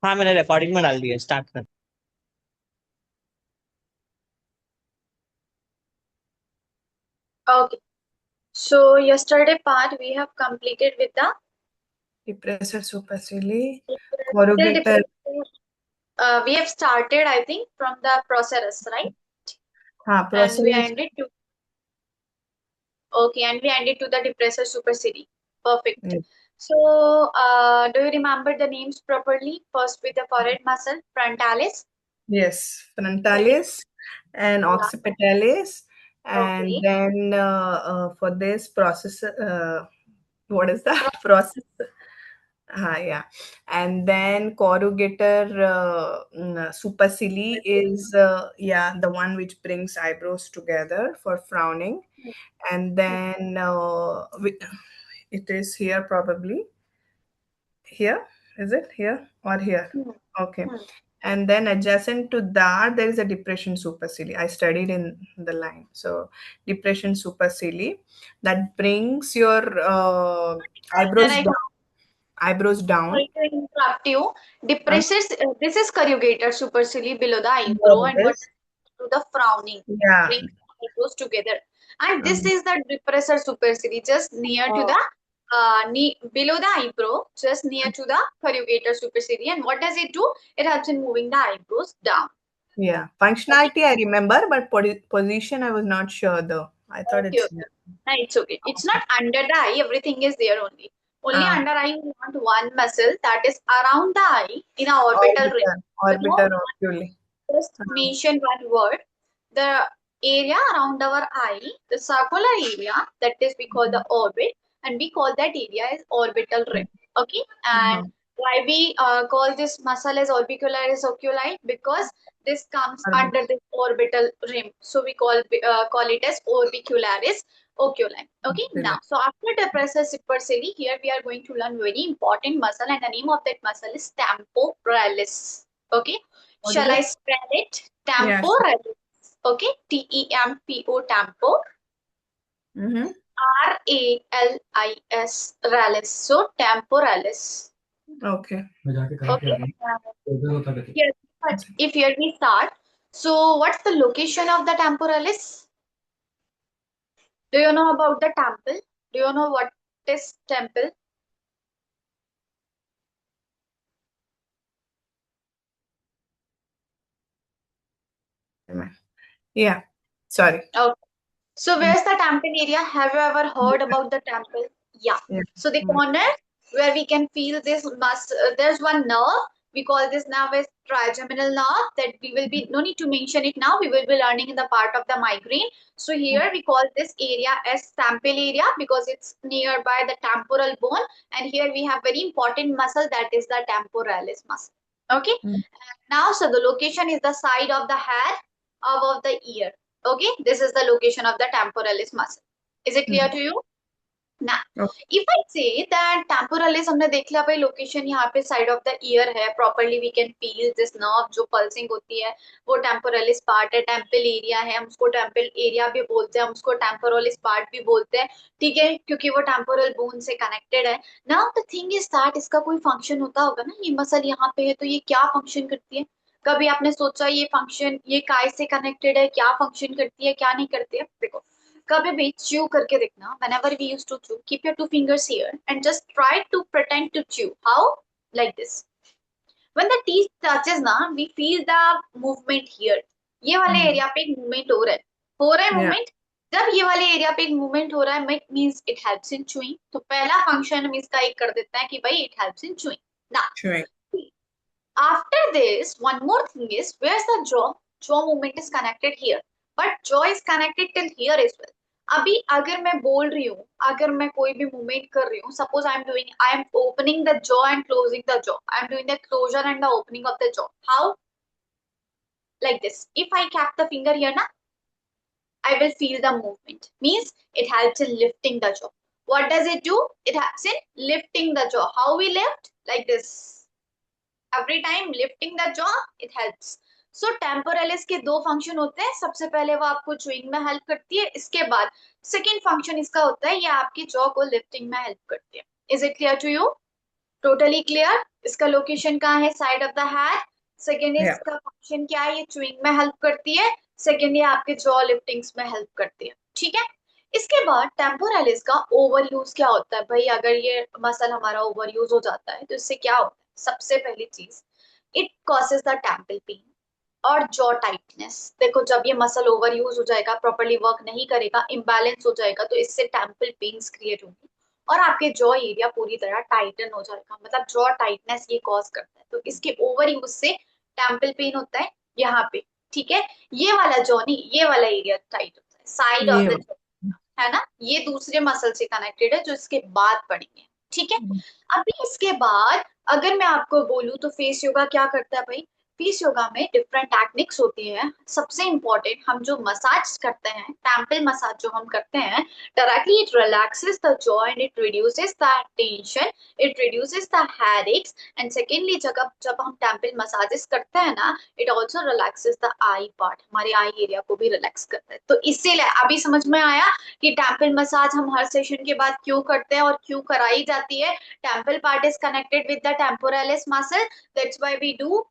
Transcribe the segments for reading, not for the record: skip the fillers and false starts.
हाँ, मैंने रिकॉर्डिंग में डाल दिया, स्टार्ट कर। Okay. So yesterday part we have completed with the Depressor superciliary, till corrugator. we have started, I think, from the process, right? हाँ, And we process. ended to the depressor superciliary. Perfect. So, do you remember the names properly? First with the forehead muscle, frontalis. Yes, Second, frontalis and yeah. occipitalis, and Okay. then for this process, what is that process? Yeah, and then corrugator supercilii is the one which brings eyebrows together for frowning, and then it is here probably. Here? Is it here or here? Hmm. Okay. Hmm. And then adjacent to that, there is a depression supercilii. I studied in the line. So depression supercilii that brings your Then eyebrows I down. Eyebrows down. sorry to interrupt you. Uh, Depressors, this is corrugator superciliary below the eyebrow, no, and what this. to the frowning, Yeah. bring eyebrows together. And this Um, is the depressor superciliary, just near to the knee, below the eyebrow, just near to the corrugator superciliary. And what does it do? It helps in moving the eyebrows down. yeah. Okay, Functionality I remember, but position I was not sure though. I thought okay, it's okay. here. No, it's okay. It's not under the eye. Everything is there only. Only Uh, under eye, we want one muscle that is around the eye in a orbital ring. orbiter, You know, orbiter oculi. just mention one word. The area around our eye, the circular area, that is we call the orbit, and we call that area as orbital rim. Okay, and Uh-huh. why we call this muscle as orbicularis oculi? Because this comes Orbit. under this orbital rim, so we call it as orbicularis oculi. Okay, now so after depressor supercilii, here we are going to learn very important muscle, and the name of that muscle is temporalis. Okay, What is shall I it? spell it? Yes. Temporalis. Okay, Tempo, tempo, Mm-hmm. Ralis, ralis. So temporalis. Okay. Okay. Here, but if here we start, so what's the location of the temporalis? Do you know about the temple? Do you know what is temple? Yeah. Sorry. Okay. So Mm. where's the temple area? Have you ever heard about the temple? Yeah. Yeah. So the Mm. corner where we can feel this there's one nerve. We call this nerve as trigeminal nerve that we will be, no need to mention it now. We will be learning in the part of the migraine. So here we call this area as temple area because it's nearby the temporal bone. And here we have very important muscle that is the temporalis muscle. Okay. Mm. Now, so the location is the side of the head above the ear. Okay, this is the location of the temporalis muscle. Is it clear Mm. to you? Now, Okay. if I say that temporalis हमने देख लिया भाई location यहाँ पे side of the ear है properly we can feel this nerve जो pulsing होती है वो टेम्पोरलिस पार्ट है टेम्पल एरिया है हम उसको टेम्पल एरिया भी बोलते हैं हम उसको टेम्पोरलिस पार्ट भी बोलते हैं ठीक है क्योंकि वो टेम्पोरल बोन से कनेक्टेड है now the thing is that इसका कोई फंक्शन होता होगा ना ये मसल यहाँ पे है तो ये क्या फंक्शन करती है कभी आपने सोचा ये फंक्शन ये काय से कनेक्टेड है क्या फंक्शन करती है क्या नहीं करती है देखो कभी भी chew करके देखना whenever we used to chew keep your two fingers here and just try to pretend to chew how like this when the teeth touches ना we feel the movement here ये वाले Mm. एरिया पे एक movement हो रहा है Yeah. Movement जब ये वाले एरिया पे एक मूवमेंट हो रहा है it means it helps in chewing तो पहला फंक्शन हम इसका एक कर देते हैं कि भाई इट हेल्प्स इन चूइंग ना Chewing. after this one more thing is where's the jaw movement is connected here but jaw is connected till here as well अभी अगर मैं बोल रही हूँ अगर मैं कोई भी मूवमेंट कर रही हूँ suppose I am opening the jaw and closing the jaw I am doing the closer and the opening of the jaw how like this if I cap the finger here na I will feel the movement means it helps in lifting the jaw what does it do it helps in lifting the jaw how we lift like this every time lifting the jaw it helps so temporalis के दो function होते हैं सबसे पहले वो आपको chewing में help करती है इसके बाद सेकंड फंक्शन इसका होता है ये आपकी जॉ को लिफ्टिंग में हेल्प करती है is it clear to you totally clear? इसका लोकेशन कहाँ है? Side of the head. Second Yeah. इसका फंक्शन क्या है? ये च्यूइंग में हेल्प करती है। सेकेंड ये आपके जॉ लिफ्टिंग्स में हेल्प करती है। ठीक है। इसके बाद टेम्पोरालिस का ओवर यूज क्या होता है भाई? अगर ये मसल हमारा ओवर यूज हो जाता है तो इससे क्या होता है? सबसे पहली चीज, it causes the temple pain और जॉ टाइटनेस। देखो जब ये मसल ओवर यूज हो जाएगा, प्रॉपरली वर्क नहीं करेगा, इम्बैलेंस हो जाएगा, तो इससे टेम्पल पेन्स क्रिएट होंगी और आपके जॉ एरिया पूरी तरह टाइटन हो जाएगा। मतलब जॉ टाइटनेस ये कॉज करता है। तो इसके ओवर यूज से टेम्पल पेन होता है यहाँ पे। ठीक है। ये वाला जॉ नहीं, ये वाला एरिया टाइट होता है, साइड ऑफ ये द, है ना? ये दूसरे मसल से कनेक्टेड है जो इसके बाद पढ़ेंगे। ठीक है। अभी इसके बाद अगर मैं आपको बोलूं तो फेस योगा क्या करता है भाई? फेस योगा में डिफरेंट टेक्निक्स होती है। सबसे इंपॉर्टेंट, हम जो मसाज करते हैं, टेम्पल मसाज जो हम करते हैं, directly it relaxes the jaw and it reduces the tension, it reduces the headaches. And secondly जब जब हम टेम्पल मसाजेस करते हैं ना, it also relaxes the I part, हमारे आई एरिया को भी रिलैक्स करता है। तो इससे अभी समझ में आया कि टेम्पल मसाज हम हर सेशन के बाद क्यों करते हैं और क्यों कराई जाती है? Temple part is connected with the temporalis muscle, that's why we do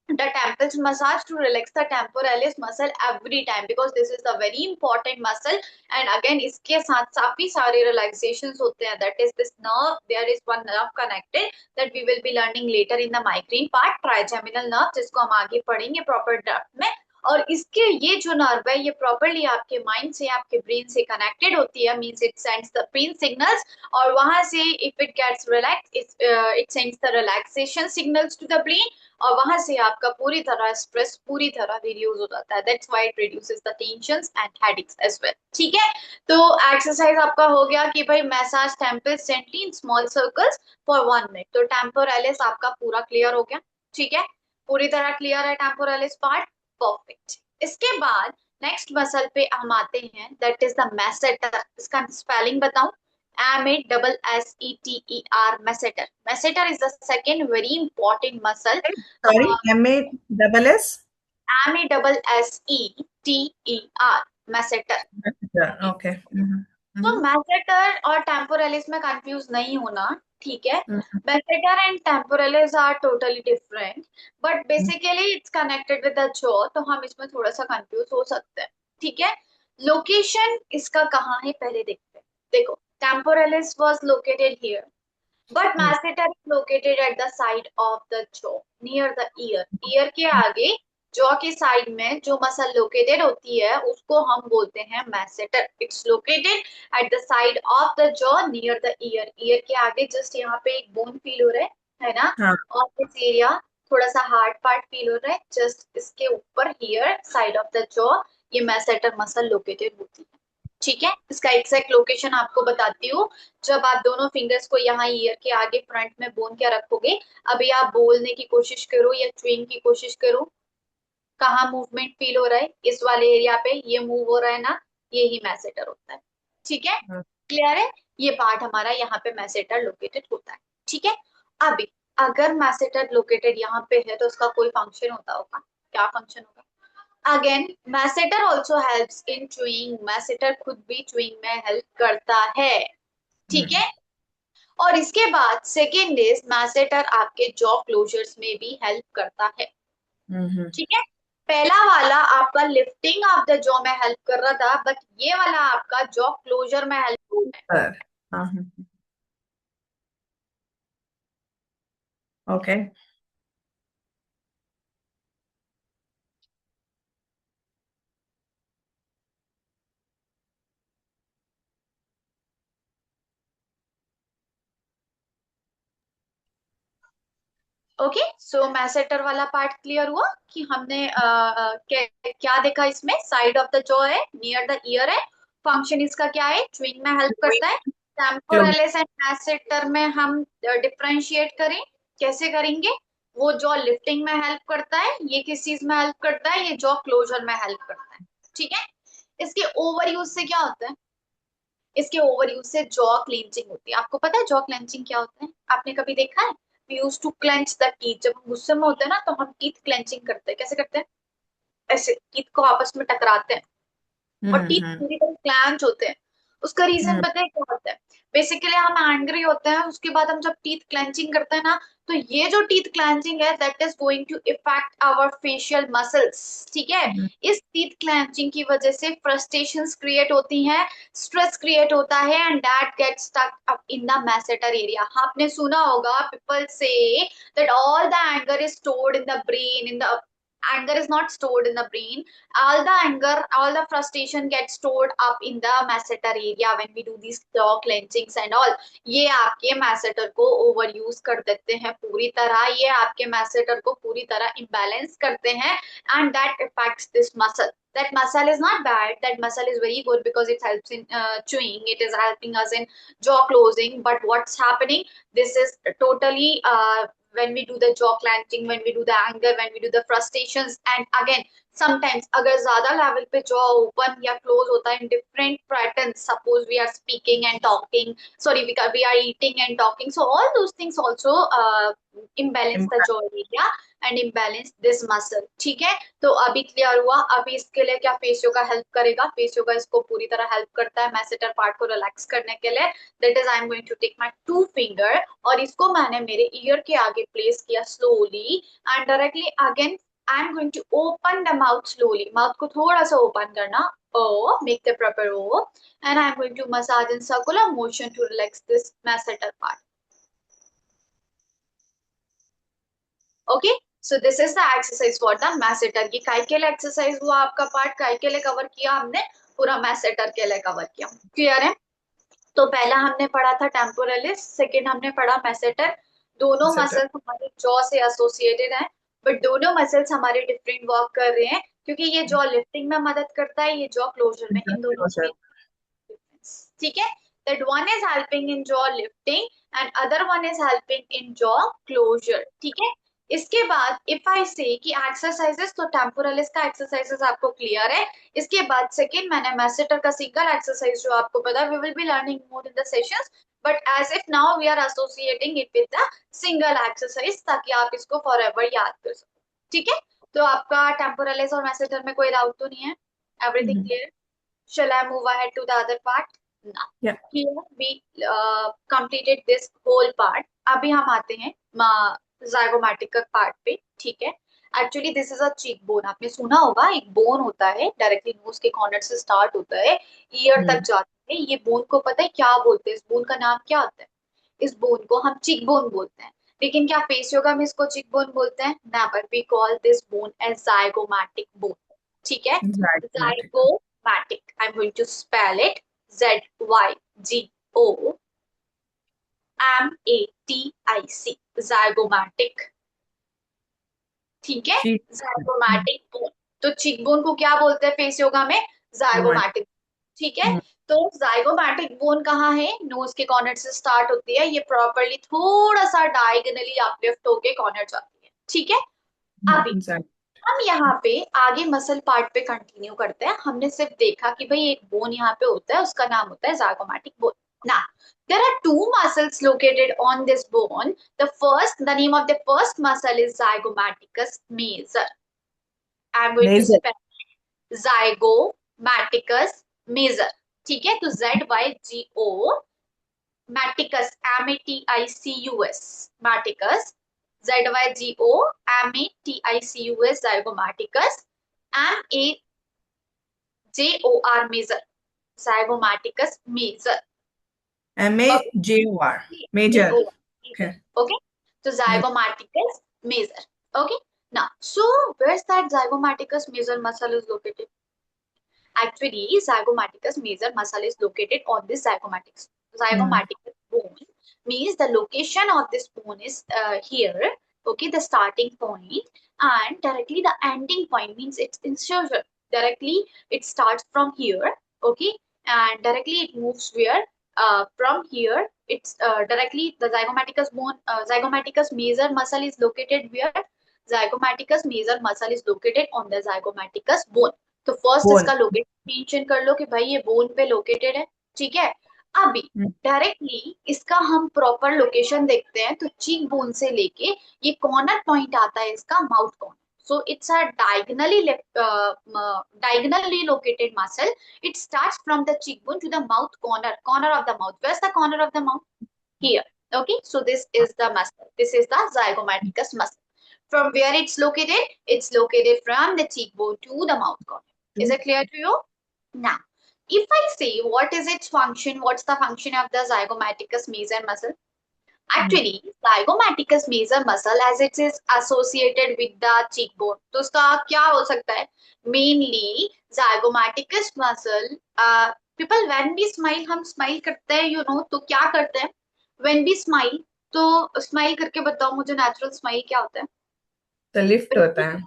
the temples massage to relax the temporalis muscle every time, because this is the very important muscle. And again इसके साथ काफी सारे relaxations होते हैं, that is this nerve, there is one nerve connected that we will be learning later in the migraine part, trigeminal nerve, जिसको हम आगे पढ़ेंगे proper depth में। और इसके ये जो नर्व है ये प्रॉपरली आपके माइंड से, आपके ब्रेन से कनेक्टेड होती है, means it sends the brain signals, और वहां से if it gets relax it sends the relaxation signals to the brain, और वहां से आपका पूरी तरह स्ट्रेस पूरी तरह रिड्यूस हो जाता है। That's why it reduces the tensions and headaches as well. ठीक है। तो एक्सरसाइज आपका हो गया कि भाई massage temples gently in small circles for 1 minute. तो टेम्पोरालिस आपका पूरा क्लियर हो गया। ठीक है। पूरी तरह क्लियर है टेम्पोरालिस पार्ट। परफेक्ट। इसके बाद नेक्स्ट मसल पे हम आते हैं, दैट इज द मैसेटर। इसका स्पेलिंग बताऊं? Masseter. Masseter. Masseter is the second very important muscle. Sorry, M-A-S-S? Masseter. Masseter. Okay. तो मैसेटर और टेम्पोरलिस में कंफ्यूज नहीं होना। ठीक है। Masseter and temporalis are totally different, but basically it's connected with the jaw, तो हम इसमें थोड़ा सा कंफ्यूज हो सकते हैं। ठीक है। लोकेशन इसका कहाँ है पहले देखते हैं। देखो temporalis was located here, but masseter is located at the side of the jaw, near the ear. Year के आगे जॉ के साइड में जो मसल लोकेटेड होती है उसको हम बोलते हैं masseter. It's located at the side of the jaw near the year. Year के आगे जस्ट यहाँ पे एक बोन फील हो रहा है ना? हाँ. और दिस एरिया थोड़ा सा हार्ड पार्ट फील हो रहा है, जस्ट इसके ऊपर here side of the jaw ये मैसेटर मसल लोकेटेड होती है। ठीक है। इसका एग्जैक्ट लोकेशन आपको बताती हूँ। जब आप दोनों फिंगर्स को यहाँ ईयर के आगे फ्रंट में बोन क्या रखोगे, अभी आप बोलने की कोशिश करो या च्यूइंग की कोशिश करो, कहाँ मूवमेंट फील हो रहा है? इस वाले एरिया पे ये मूव हो रहा है ना, ये ही मैसेटर होता है। ठीक है। क्लियर है? ये पार्ट हमारा यहाँ पे मैसेटर लोकेटेड होता है। ठीक है। अभी अगर मैसेटर लोकेटेड यहाँ पे है तो उसका कोई फंक्शन होता होगा। क्या फंक्शन होगा? Again masseter also helps in chewing. Masseter खुद भी च्यूइंग में हेल्प करता है। ठीक है। और इसके बाद सेकेंड इज मैसेटर आपके जॉ क्लोजर्स में भी हेल्प करता है। ठीक है। पहला वाला आपका लिफ्टिंग ऑफ द जॉ में हेल्प कर रहा था, बट ये वाला आपका जॉ क्लोजर में हेल्प कर रहा है। Okay. ओके। सो मैसेटर वाला पार्ट क्लियर हुआ कि हमने क्या देखा इसमें? साइड ऑफ द जॉ है, नियर द ईयर है, फंक्शन इसका क्या है? च्यूइंग में हेल्प करता है। टेम्पोरलिस एंड मैसेटर में हम डिफरेंशिएट करें, कैसे करेंगे? वो जॉ लिफ्टिंग में हेल्प करता है, ये किस चीज में हेल्प करता है? ये जॉ क्लोजर में हेल्प करता है। ठीक है। इसके ओवर यूज से क्या होता है? इसके ओवर यूज से जॉ क्लेंचिंग होती है। आपको पता है जॉ क्लेंचिंग क्या होता है? आपने कभी देखा है? We used to clench the teeth. जब हम गुस्से में होते हैं ना तो हम टीथ क्लेंचिंग करते हैं। कैसे करते हैं? ऐसे टीथ को आपस में टकराते हैं और टीथ पूरी तरह क्लेंच होते हैं। उसका रीजन हम्म पता है क्या होता है? बेसिकली हम एंग्री होते हैं, उसके बाद हम जब टीथ क्लेंचिंग करते हैं ना, तो ये जो टीथ क्लेंचिंग है that is going to effect our facial muscles, ठीक है? हम्म इस टीथ क्लेंचिंग की वजह से फ्रस्ट्रेशंस क्रिएट होती हैं, स्ट्रेस क्रिएट होता है, and that gets stuck up in the masseter area. आपने सुना होगा पीपल से that all the anger is stored in the brain, in the anger is not stored in the brain, all the anger, all the frustration gets stored up in the masseter area when we do these jaw clenchings and all। ये आपके masseter को over use कर देते हैं पूरी तरह, ये आपके masseter को पूरी तरह imbalance करते हैं, and that affects this muscle। That muscle is not bad, that muscle is very good because it helps in chewing, it is helping us in jaw closing, but what's happening, this is totally when we do the jaw clenching, when we do the anger, when we do the frustrations, and again sometimes अगर ज्यादा level पे jaw open या close होता है in different patterns, suppose we are speaking and talking, sorry, we are eating and talking, so all those things also imbalance the jaw area and imbalance this muscle, ठीक है? तो अभी clear हुआ। अभी इसके लिए क्या फेस योगा हेल्प करेगा? फेस योगा इसको पूरी तरह हेल्प करता है मैसेटर पार्ट को रिलैक्स करने के लिए। That is I am going to take my two finger और इसको मैंने मेरे ईयर के आगे प्लेस किया slowly, and directly again I am going to open the mouth slowly, mouth को थोड़ा सा ओपन करना, O make the proper O, and I am going to massage in circular motion to relax this masseter part. Okay, so this is the exercise for the masseter. की काय के लिए exercise हुआ आपका पार्ट, काय के लिए कवर किया हमने, पूरा मैसेटर के लिए कवर किया। क्लियर है? तो पहला हमने पढ़ा था टेम्पोरलिस, सेकंड हमने पढ़ा मैसेटर। दोनों Masseter. मसल्स हमारे जॉ से एसोसिएटेड हैं, बट दोनों मसल्स हमारे डिफरेंट वर्क कर रहे हैं, क्योंकि ये जॉ लिफ्टिंग में मदद करता है, ये जॉ क्लोजर में, इन दोनों में Closure. डिफरेंस, ठीक है? that one is helping in jaw lifting and other one is helping in jaw closure, ठीक है? इसके बाद इफ आई से कि एक्सरसाइजेस, तो टेम्पोरलिस का एक्सरसाइजेस आपको क्लियर है। इसके बाद सेकंड मैंने मैसेटर का सिंगल एक्सरसाइज जो आपको पता है, we will be learning more in the sessions, but as if now we are associating it with the single exercise, ताकि आप इसको फॉरएवर याद कर सको, ठीक है? तो आपका टेम्पोरलिस और मैसेटर में कोई डाउट तो नहीं है? Everything clear? Shall I move ahead to the other part? Now, Yeah. here we completed this whole part. अभी हम आते हैं zygomatic पार्ट पे, ठीक है? Actually this is a cheek bone, आपने सुना होगा, एक बोन होता है डायरेक्टली नोज के कॉर्नर से स्टार्ट होता है, ईयर तक जाता है। ये बोन को पता है क्या बोलते हैं? इस बोन का नाम क्या होता है? इस बोन को हम चीक बोन बोलते हैं, लेकिन क्या फेस योगा में इसको चीक बोन बोलते हैं? Never, we call this bone as zygomatic bone, ठीक है? Zygomatic. Zygomatic, I'm going to spell it Zygomatic, zygomatic, ठीक है? Cheek. Zygomatic bone. तो चीक बोन को क्या बोलते हैं फेस योगा में? जाइगोमैटिक, ठीक है? तो जाइगोमैटिक बोन कहाँ है? नोज के कॉर्नर से स्टार्ट होती है, ये प्रॉपरली थोड़ा सा डायगोनली अपलिफ्ट होके कॉर्नर जाती है, ठीक है? अभी हम यहाँ पे आगे मसल पार्ट पे कंटिन्यू करते हैं। हमने सिर्फ देखा कि भाई एक बोन यहाँ पे होता है, उसका नाम होता है zygomatic bone। Now, there are two muscles located on this bone. The name of the first muscle is zygomaticus major. I am going to spell zygomaticus major, ठीक है? तो ZYGO maticus, MATICUS, maticus, ZYGOMATICUS, zygomaticus, MAJOR major, zygomaticus major, MAJOR. Major. Okay. okay? So zygomaticus major, okay? Now, so where's that zygomaticus major muscle is located? Actually, zygomaticus major muscle is located on this zygomaticus bone. Means the location of this bone is here, okay, the starting point, and directly the ending point, means its insertion. Directly it starts from here, okay, and directly it moves where? From here, it's directly the zygomaticus bone, zygomaticus major muscle is located where? Zygomaticus major muscle is located on the zygomaticus bone. तो first इसका location mention कर लो कि भाई ये bone पे located है, ठीक है? अभी डायरेक्टली इसका हम प्रॉपर लोकेशन देखते हैं, तो चीक बोन से लेके ये कॉर्नर पॉइंट आता है इसका mouth corner, So it's a diagonally located muscle. It starts from the cheekbone to the mouth corner of the mouth. Where's the corner of the mouth? Here. Okay, so this is the muscle. This is the zygomaticus muscle. From where it's located? It's located from the cheekbone to the mouth corner. Is it clear to you? Now, if I say what is its function, what's the function of the zygomaticus major muscle? Actually, zygomaticus major muscle as it is associated with the cheekbone. तो उसका क्या हो सकता है? Mainly zygomaticus muscle. People when we smile, हम smile करते हैं, you know, तो क्या करते हैं? When we smile, तो smile करके बताओ मुझे natural smile क्या होता है? तो लिफ्ट होता है.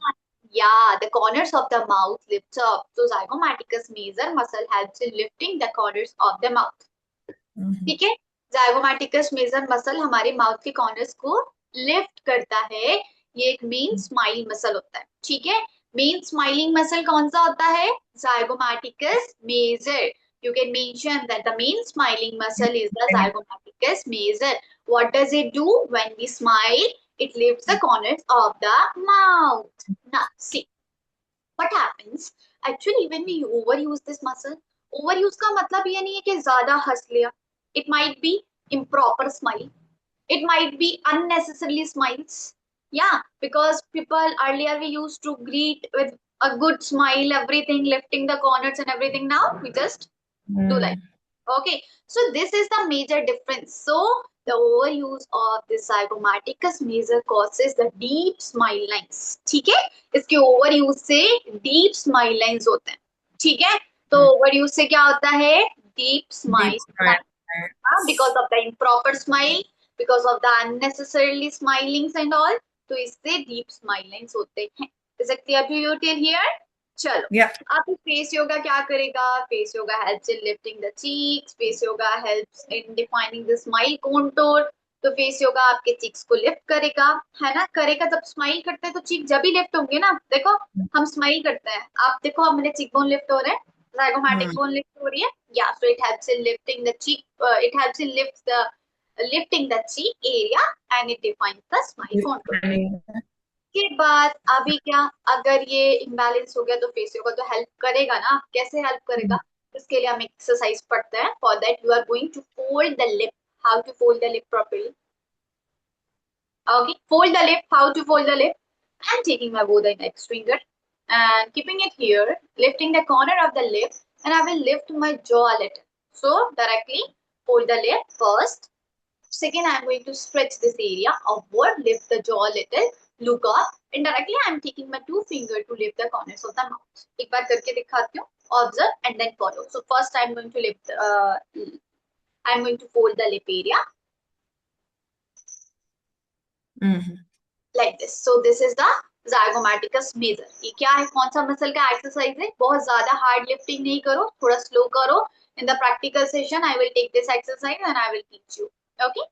Yeah, the corners of the mouth lifts up. So zygomaticus major muscle helps in lifting the corners of the mouth. ठीक है, जाइगोमैटिकस मेजर मसल हमारे माउथ के कॉर्नर्स को लिफ्ट करता है. ये एक मेन स्माइल मसल होता है. ठीक है, मेन स्माइलिंग मसल कौन सा होता है? Zygomaticus major. You can mention that the main smiling muscle is the zygomaticus major. What does it do when we smile? It lifts the corners of the mouth. Now, see what happens. Actually, when we overuse this muscle, overuse का मतलब ये नहीं है कि ज्यादा हंस लिया. It might be improper smile. It might be unnecessarily smiles. Yeah, because people earlier we used to greet with a good smile, everything, lifting the corners and everything. Now we just do like. Okay, so this is the major difference. So the overuse of this zygomaticus major causes the deep smile lines. ठीक है, इसके overuse से deep smile lines होते हैं. ठीक है, तो overuse से क्या होता है? Deep smile lines. Because of the improper smile, because of the unnecessarily smilings and all, तो इससे deep smile lines होते हैं. Is it clear to you till here? चलो, अब फेस योगा क्या करेगा? Face yoga helps in lifting the cheeks. Face yoga helps in defining the smile contour. तो face yoga आपके चीक्स को लिफ्ट करेगा, है ना? करेगा. जब स्माइल करते हैं तो चीक जब भी लिफ्ट होंगे ना. देखो हम स्माइल करते हैं, आप देखो अब मेरे चीक बोन लिफ्ट हो रहे हैं, zygomatic bone lift हो रही है. Yeah, so it helps in lifting the cheek. It helps in lifting the cheek area and it defines the smile contour. के बाद अभी क्या, अगर ये इम्बैलेंस हो गया तो फेस योगा तो हेल्प करेगा ना. कैसे हेल्प करेगा? इसके लिए हम एक्सरसाइज पढ़ते हैं. For that you are going to fold the lip. How to fold the lip properly? Okay, fold the lip. How to fold the lip? I am taking my both index finger and keeping it here, lifting the corner of the lip, and I will lift my jaw a little. So directly fold the lip first. Second, I am going to stretch this area upward, lift the jaw a little, look up, and directly I am taking my two fingers to lift the corners of the mouth. एक बार करके दिखाती हूँ. Observe and then follow. So first I am going to lift. I am going to fold the lip area like this. So this is the zygomaticus major. ये क्या है? कौन सा muscle का एक्सरसाइज है? बहुत ज्यादा हार्ड लिफ्टिंग नहीं करो, थोड़ा स्लो करो. In the practical session, I will take this exercise and I will teach you. Okay?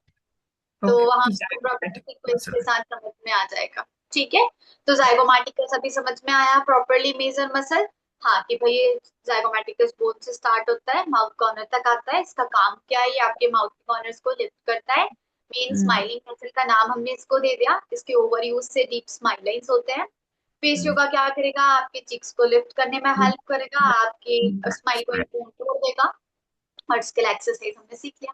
तो वहां सीक्वेंस के साथ समझ में आ जाएगा. ठीक है, तो जाइगोमैटिकस अभी समझ में आया. Properly major muscle. हाँ, कि भाई ये जाइगोमैटिकस बोन से स्टार्ट होता है, माउथ कॉर्नर तक आता है. इसका काम क्या है? ये आपके माउथ के कॉर्नर्स को लिफ्ट करता है. मेन स्माइलिंग मसल का नाम हमने इसको दे दिया. इसके ओवर यूज से डीप स्माइल लाइंस होते हैं. फेस योगा क्या करेगा? आपके चिक्स को लिफ्ट करने में हेल्प करेगा, आपके स्माइल को इंप्रूव देगा. और स्किल एक्सरसाइज हमने सीख लिया.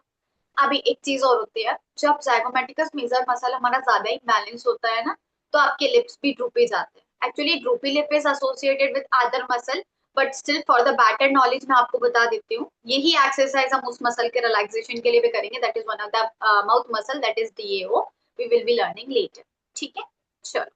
अभी एक चीज और होती है, जब जाइगोमैटिकस मेजर मसल हमारा ज्यादा इम्बैलेंस होता है ना, तो आपके लिप्स भी ड्रूपी जाते हैं. Actually droopy lip is associated with other muscle, but still for the better knowledge मैं आपको बता देती हूँ. यही एक्सरसाइज हम उस मसल के रिलैक्सेशन के लिए भी करेंगे. That is one of the mouth muscle, that is DAO. We will be learning later. ठीक है, चलो.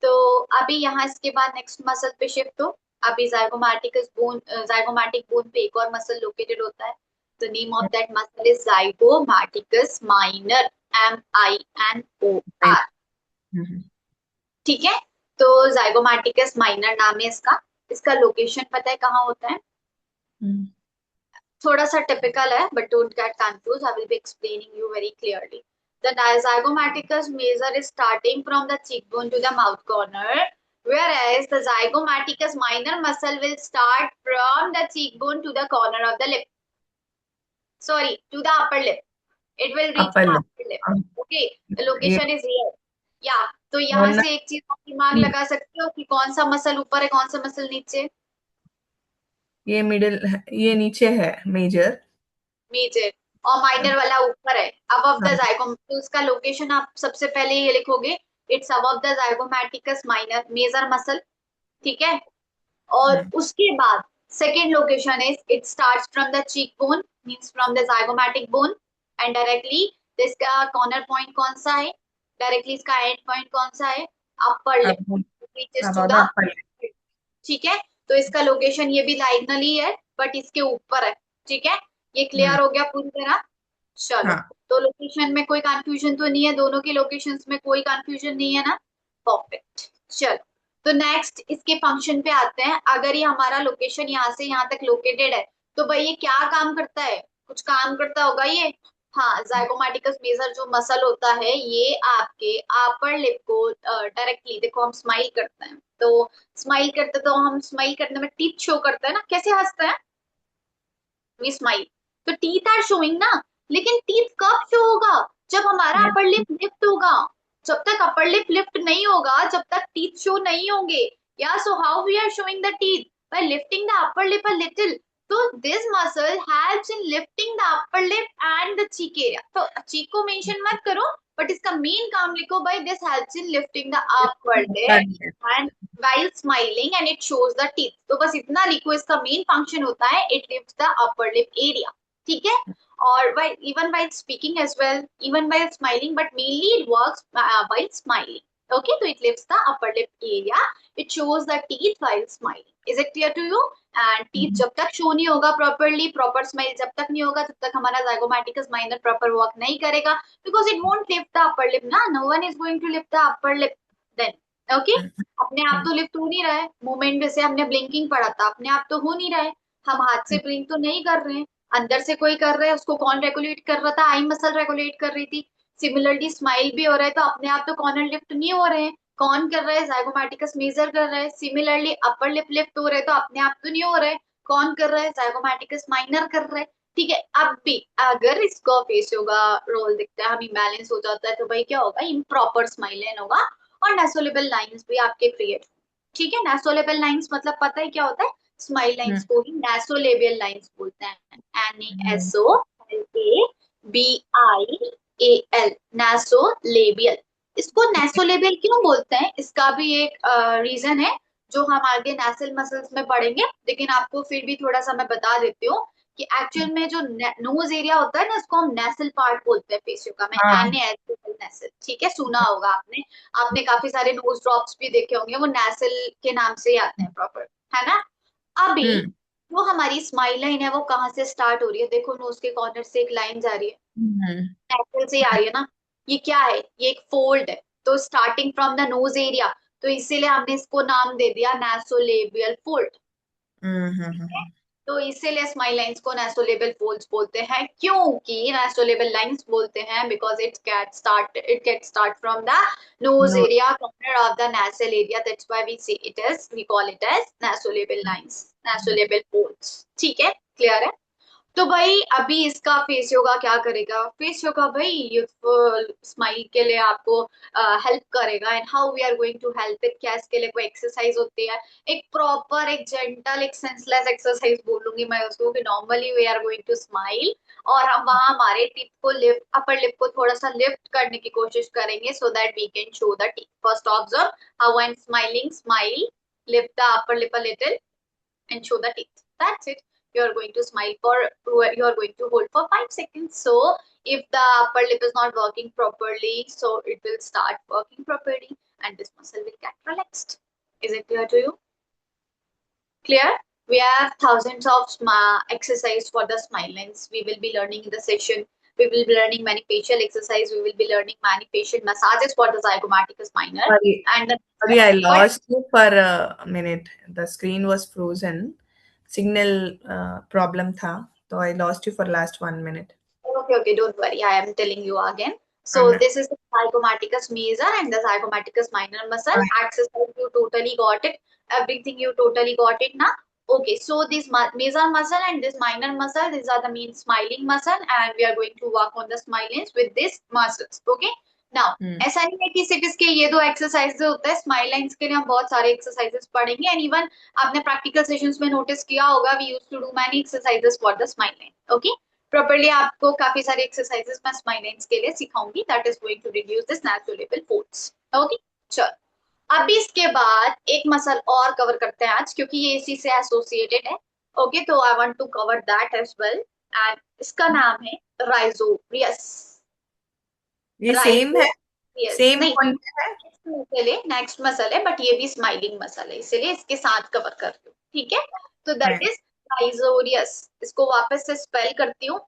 तो अभी यहाँ इसके बाद नेक्स्ट मसल पे शिफ्ट हो. अभी जाइगोमैटिक बोन पे एक और मसल लोकेटेड होता है. The name of that muscle is zygomaticus minor. MINOR. ठीक है, तो zygomaticus minor नाम है इसका. इसका लोकेशन पता है कहाँ होता है? थोड़ा सा टिपिकल है, but don't get confused. I will be explaining you very clearly. The zygomaticus major is starting from the cheekbone to the mouth corner, whereas the zygomaticus minor muscle will start from the cheekbone to the corner of the lip. Sorry, to the upper lip. It will reach the upper lip. Okay, the location is here. Yeah, तो यहाँ Mona- से एक चीज आप दिमाग लगा सकते हो कि कौन सा मसल ऊपर है, कौन सा मसल नीचे। ये मिडिल, ये नीचे है मेजर। मेजर, और माइनर वाला ऊपर है अबव द हाँ जाइगोम। तो उसका लोकेशन आप सबसे पहले ये लिखोगे, it's above the zygomaticus minor major muscle, ठीक है। और उसके बाद second location is it starts from the cheek bone, means from the zygomatic bone, and directly इसका कॉर्नर पॉइंट कौन सा है, डायरेक्टली इसका एंड पॉइंट कौन सा है, अपर लिप, अब reaches to about the, the upper ठीक है। तो इसका लोकेशन ये भी डायगनली है बट इसके ऊपर है, ठीक है। ये lip. क्लियर हो गया पूरी तरह। चलो, हाँ तो लोकेशन में कोई कंफ्यूजन तो नहीं है, दोनों की लोकेशंस में कोई कंफ्यूजन नहीं है ना, परफेक्ट। चलो, तो नेक्स्ट इसके फंक्शन पे आते हैं। अगर ये हमारा लोकेशन यहाँ से यहाँ तक लोकेटेड है तो भाई ये क्या काम करता है, कुछ काम करता होगा ये। हाँ, जाइगोमैटिकस मेजर जो मसल होता है ये आपके अपर लिप को डायरेक्टली, देखो हम स्माइल करते हैं तो स्माइल करते, तो हम स्माइल करने में टीथ शो करते हैं ना, कैसे हंसते हैं, वी स्माइल, तो टीथ आर शोइंग ना। लेकिन टीथ कब शो होगा, जब हमारा yes. अपर लिप लिफ्ट होगा। जब तक अपर लिप लिफ्ट नहीं होगा, जब तक टीथ शो नहीं होंगे। या so how we are showing the teeth, by lifting the upper lip a little. तो this muscle helps in lifting the upper lip and the cheek area. तो cheek को मेंशन मत करो, बट इसका main काम लिखो, by this helps in lifting the upper lip and while smiling and it shows the teeth। तो बस इतना लिखो, इसका मेन फंक्शन होता है it lifts the upper lip area, ठीक है। और while even while speaking as well, even while smiling, but mainly it works while smiling, okay। तो it lifts the upper lip area, it shows the teeth while smiling। is it clear to you? and teeth जब तक show नहीं होगा properly, proper smile जब तक नहीं होगा, तब तक हमारा zygomaticus minor proper work नहीं करेगा, because it won't lift the upper lip ना, no one is going to lift the upper lip then, okay। अपने आप तो लिफ्ट हो नहीं रहा है, मूवमेंट जैसे हमने ब्लिंकिंग पढ़ा था, अपने आप तो हो नहीं रहा है, हम हाथ से ब्लिंक तो नहीं कर रहे हैं, अंदर से कोई कर रहा है, उसको कौन रेगुलेट कर रहा था, आई मसल रेगुलेट कर रही थी। सिमिलरली स्माइल भी हो रहा है तो अपने आप तो कॉर्नर लिफ्ट नहीं हो रहे हैं, कौन कर रहा है, जाइगोमैटिकस मेजर कर रहा है। सिमिलरली अपर लिप लिफ्ट हो रहे हैं तो अपने आप तो नहीं हो रहे हैं, कौन कर रहा है, जाइगोमैटिकस माइनर कर रहा है, ठीक है। अब भी अगर इसको फेस योगा रोल दिखता है, हम इम्बैलेंस हो जाता है, तो भाई क्या होगा, इम्प्रॉपर स्माइलिंग होगा और नेसोलेबल लाइंस भी आपके क्रिएट, ठीक है। नेसोलेबल लाइंस मतलब पता है क्या होता है, स्माइल लाइंस को ही नेसोलेबियल लाइंस बोलते हैं, NASOLABIAL, नेसोलेबियल। इसको नेसोलेबियल क्यों बोलते हैं, इसका भी एक रीजन है जो हम आगे नेसल मसल्स में पढ़ेंगे, लेकिन आपको फिर भी थोड़ा सा मैं बता देती हूँ कि एक्चुअल में जो नोज एरिया होता है ना, इसको हम नेसल पार्ट बोलते हैं फेसियो का, में हाँ नेसल, ठीक है, सुना होगा आपने। आपने काफी सारे नोज ड्रॉप्स भी देखे होंगे, वो नेसल के नाम से ही आते हैं प्रॉपर, है ना। अभी जो हमारी स्माइल लाइन है वो कहाँ से स्टार्ट हो रही है, देखो नोज के कॉर्नर से एक लाइन जा रही है, नेसल से आ रही है ना। ये क्या है, ये एक फोल्ड है, तो starting from the knows area, तो इसीलिए हमने इसको नाम दे दिया नेसोलेबियल फोल्ड, तो इसीलिए स्माइल लाइंस को नेसोलेबल फोल्ड्स बोलते हैं। क्योंकि नेसोलेबल लाइंस बोलते हैं because it get start from the nose no area, corner of the nasal area, that's why we call it as nasolabial lines, nasolabial folds, ठीक है, क्लियर है। तो भाई अभी इसका फेस योगा क्या करेगा, फेस योगा भाई यूथफुल स्माइल के लिए आपको हेल्प करेगा। And how we are going to help it, क्या इसके लिए कोई एक्सरसाइज होती है, एक प्रॉपर, एक जेंटल, एक सेंसलेस एक्सरसाइज बोलूंगी मैं उसको, कि normally we are going to smile और हम वहां हमारे टिप को लिफ्ट, अपर लिप को थोड़ा सा लिफ्ट करने की कोशिश करेंगे so that we can show the teeth. First observe how I am smiling, smile, lift the upper lip a little and show the teeth, that's it। You are going to smile for, you are going to hold for 5 seconds. So if the upper lip is not working properly, so it will start working properly and this muscle will get relaxed। Is it clear to you? Clear? We have thousands of exercise for the smile lines we will be learning in the session. We will be learning many facial exercise, we will be learning many facial massages for the zygomaticus minor, sorry and the, sorry I but lost you for a minute, the screen was frozen, signal problem tha, so I lost you for last 1 minute. okay, don't worry. I am telling you again. So Uh-huh. this is the zygomaticus major and the zygomaticus minor muscle. Exercise, you totally got it. Everything you totally got it now. Okay, so this major muscle and this minor muscle, these are the main smiling muscle, and we are going to work on the smilings with these muscles. Okay. Now ऐसा नहीं है कि सिर्फ इसके ये 2 exercises होते हैं, smile lines के लिए हम बहुत सारे एक्सरसाइजेस पढ़ेंगे एंड इवन आपने प्रैक्टिकल सेशंस में नोटिस किया होगा we used to do many exercises for the smile line. Okay, properly आपको काफी सारे एक्सरसाइजेस मैं स्माइल लाइंस के लिए सिखाऊंगी, that is going to reduce this natural force. Okay, चलो अभी इसके बाद एक मसल और कवर करते हैं आज, क्योंकि ये इसी से एसोसिएटेड है। ओके, तो I want to cover that as well and इसका नाम है राइजोरियस। ये सेम है, सेम नहीं, कौन है? नेक्स्ट मसल है बट ये भी स्माइलिंग मसल है, इसीलिए इसके साथ कवर कर रही हूँ। ठीक है, तो दैट इज राइजोरियस। इसको वापस से स्पेल करती हूँ,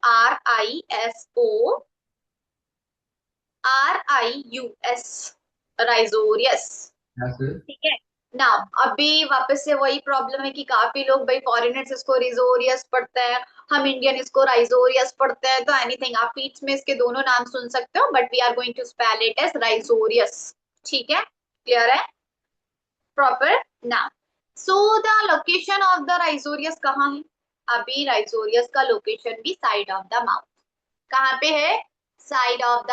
RISORIUS, राइजोरियस। ठीक है, नाउ अभी वापस से वही प्रॉब्लम है कि काफी लोग भाई फॉरेनर्स इसको रिजोरियस पढ़ते हैं, हम इंडियन इसको राइजोरियस पढ़ते हैं, तो एनीथिंग आप बीच में इसके दोनों नाम सुन सकते हो but we are going to spell it as risorius. ठीक है, क्लियर है? प्रॉपर नाम। So the location of the risorius कहाँ है? अभी राइजोरियस का लोकेशन भी साइड ऑफ द माउथ। कहाँ पे है? Side of the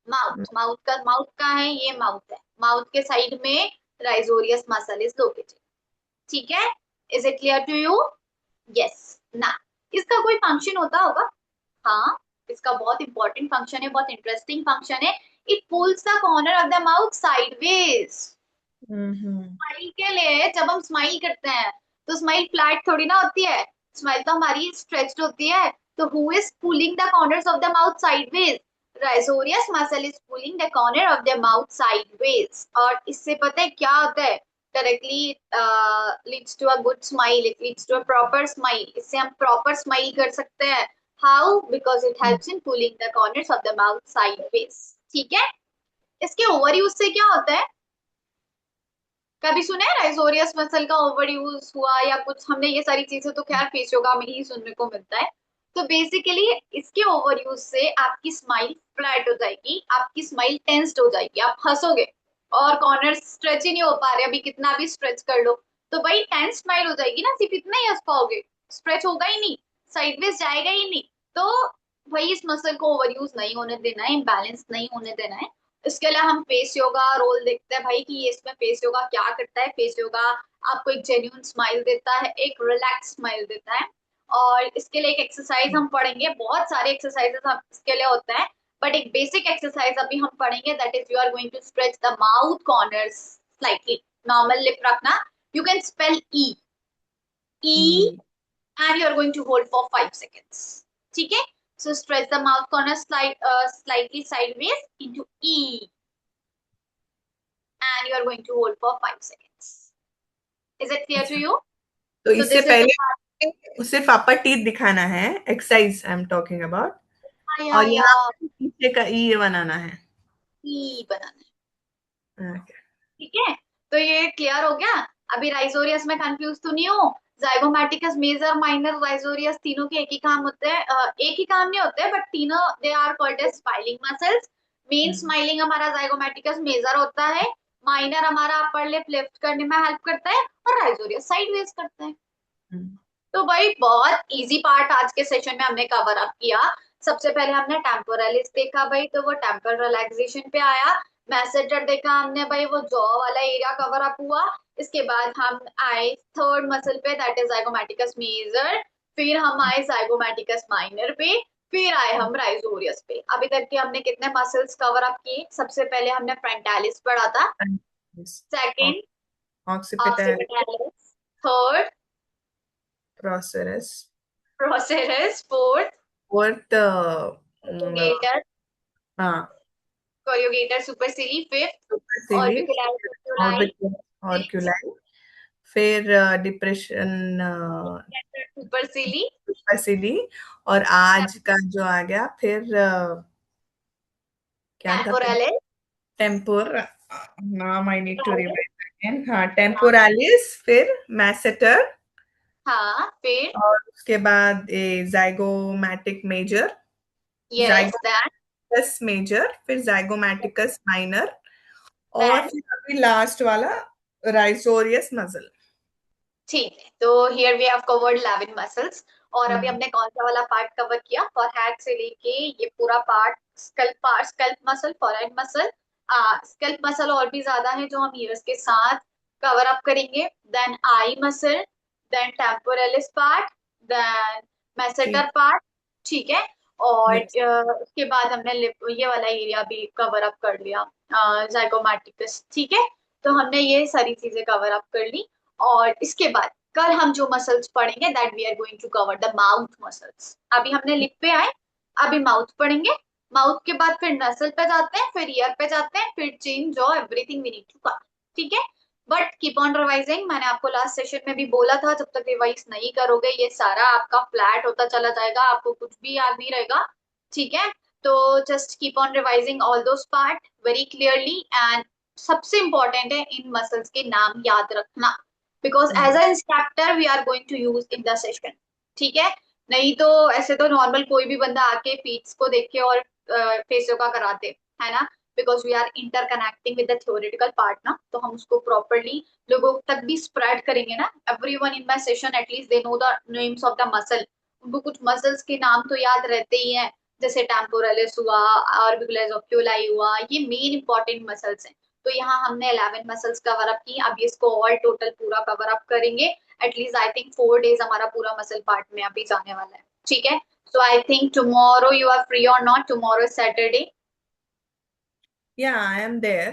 mouth. Mouth का है, ये माउथ है, माउथ के साइड में राइजोरियस मसल इज लोकेटेड। ठीक है, is it clear to you? Yes ना, इसका कोई फंक्शन होता होगा? हाँ, इसका बहुत इंपॉर्टेंट फंक्शन है, बहुत इंटरेस्टिंग फंक्शन है। It pulls the corner of the mouth sideways. Smile के लिए जब हम स्माइल करते हैं तो स्माइल फ्लैट थोड़ी ना होती है, स्माइल तो हमारी स्ट्रेच्ड होती है। तो who is pulling the corners of the mouth sideways? Risorius muscle is pulling the corner of the mouth sideways. और इससे पता है क्या होता है? Directly leads to a good smile, it leads to a proper smile. इससे हम proper smile कर सकते हैं। How? Because it helps in pulling the corners of the mouth sideways. ठीक है, इसके ओवर यूज से क्या होता है? कभी सुना है राइजोरियस मसल का ओवर यूज हुआ या कुछ? हमने ये सारी चीजें तो खैर फेस योगा में ही सुनने को मिलता है। तो बेसिकली इसके ओवर यूज से आपकी स्माइल फ्लैट हो जाएगी, आपकी स्माइल टेंस्ड हो जाएगी, आप हंसोगे और कॉर्नर स्ट्रेच ही नहीं हो पा रहे, अभी कितना भी स्ट्रेच कर लो तो भाई टेंस स्माइल हो जाएगी ना, सिर्फ इतना ही हंस पाओगे, स्ट्रेच होगा ही नहीं, साइडवेज जाएगा ही नहीं। तो भाई इस मसल को ओवर यूज नहीं होने देना है, इम्बैलेंस नहीं होने देना है। इसके लिए हम फेस योगा रोल देखते हैं भाई कि ये इसमें फेस योगा क्या करता है। फेस योगा आपको एक जेन्युइन स्माइल देता है, एक रिलैक्स स्माइल देता है। और इसके लिए एक एक्सरसाइज हम पढ़ेंगे, बहुत सारे एक्सरसाइजेस हम इसके लिए होते हैं बट एक बेसिक एक्सरसाइज अभी हम पढ़ेंगे, that is you are going to stretch the mouth corners slightly, normal lip रखना, you can spell E and you are going to hold for 5 seconds. ठीक है, so stretch the mouth corner slightly sideways into E and you are going to hold for 5 seconds. Is it clear to you? तो So इससे this is the part. पहले सिर्फ अपर teeth दिखाना है, exercise I am talking about, और या यहाँ पे पीछे का ई बनाना है। E बनाना है। Okay. ठीक है, तो ये क्लियर हो गया। अभी राइजोरियस में कंफ्यूज तो नहीं हो? जाइगोमैटिकस मेजर माइनर राइजोरियस तीनों के एक ही काम होते हैं, एक ही काम नहीं होते बट तीनों they are called as smiling muscles. Main smiling हमारा जाइगोमैटिकस मेजर होता है, माइनर हमारा अपर लिप लिफ्ट करने में हेल्प करता है और राइजोरियस साइडवेज करता है। तो भाई बहुत इजी पार्ट आज के सेशन में हमने कवर अप किया। सबसे पहले हमने टेम्पोरलिस देखा भाई, तो वो टेम्पोरल रिलैक्सेशन पे आया। मैसेटर देखा हमने भाई, वो जॉ वाला एरिया कवर अप हुआ। इसके बाद हम आए थर्ड मसल पे, दैट इज जाइगोमैटिकस मेजर। फिर हम आए जाइगोमैटिकस माइनर पे, फिर आए हम राइजोरियस पे। अभी तक के हमने कितने मसल्स कवर अप किए? सबसे पहले हमने फ्रंटालिस पढ़ा था, सेकंड ऑक्सीपिटैलिस, थर्ड प्रोसेरस, फोर्थ फोर्थ कोलिगेटर, हाँ कोलिगेटर सुपरसिली, फिफ्थ सुपरसिली, ऑर्बिकुलाई, ऑर्क्यूलाई, फिर डिप्रेशन सुपरसिली, सुपरसिली, और आज का जो आ गया फिर क्या था? टेम्पोरलिस, टेम्पोर, नाम I need to revise again. हाँ, टेम्पोरालिस, फिर मैसेटर, हाँ फिर और उसके बाद zygomatic major, yes that zygomaticus major, फिर जाइगोमैटिकस माइनर, और दैट फिर अभी लास्ट वाला राइजोरियस मसल। ठीक है, तो here we have covered 11 muscles. और अभी हमने कौन सा वाला पार्ट कवर किया, फॉरहेड से लेके ये पूरा part, scalp muscle, forehead muscle, scalp muscle और भी ज्यादा है जो हम ईयर्स के साथ कवर अप करेंगे, then eye muscle, then temporalis part, then masseter part, ठीक है। और Yes. उसके बाद हमने ये वाला एरिया भी कवर अप कर लिया, जाइगोमैटिकस, ठीक है। तो हमने ये सारी चीजें कवर अप कर ली, और इसके बाद कल हम जो मसल्स पढ़ेंगे that we are going to cover the mouth muscles. अभी हमने लिप पे आए, अभी माउथ पढ़ेंगे, माउथ के बाद फिर नसल पे जाते हैं, फिर ईयर पे जाते हैं, फिर chin, jaw, everything we need to cover, ठीक है। बट कीप ऑन रिवाइजिंग, मैंने आपको लास्ट सेशन में भी बोला था, जब तक रिवाइज नहीं करोगे ये सारा आपका फ्लैट होता चला जाएगा, आपको कुछ भी याद नहीं रहेगा, ठीक है। तो just keep on revising all those part very clearly, and सबसे इंपॉर्टेंट है इन मसल्स के नाम याद रखना, because as a instructor we are going to use in the session, ठीक है। नहीं तो ऐसे तो नॉर्मल कोई भी बंदा आके फीट्स को देख के और फेसियो का कराते, है ना, because we are interconnecting with the theoretical part ना, तो हम उसको प्रॉपरली लोगों तक भी स्प्रेड करेंगे ना। Everyone in my session at least they know the names of the muscle, उनको कुछ मसल्स के नाम तो याद रहते ही हैं, जैसे टेम्पोरलिस हुआ, ऑर्बिकुलस ऑक्यूलाई हुआ, ये मेन इंपॉर्टेंट मसल्स हैं। तो यहाँ हमने 11 मसल्स कवर अप की, अब इसको ऑल टोटल पूरा कवर अप करेंगे, एटलीस्ट आई थिंक 4 डेज हमारा पूरा मसल पार्ट में अभी जाने वाला है, ठीक है। So I think tomorrow you are free और not, tomorrow is Saturday. Yeah, I am there.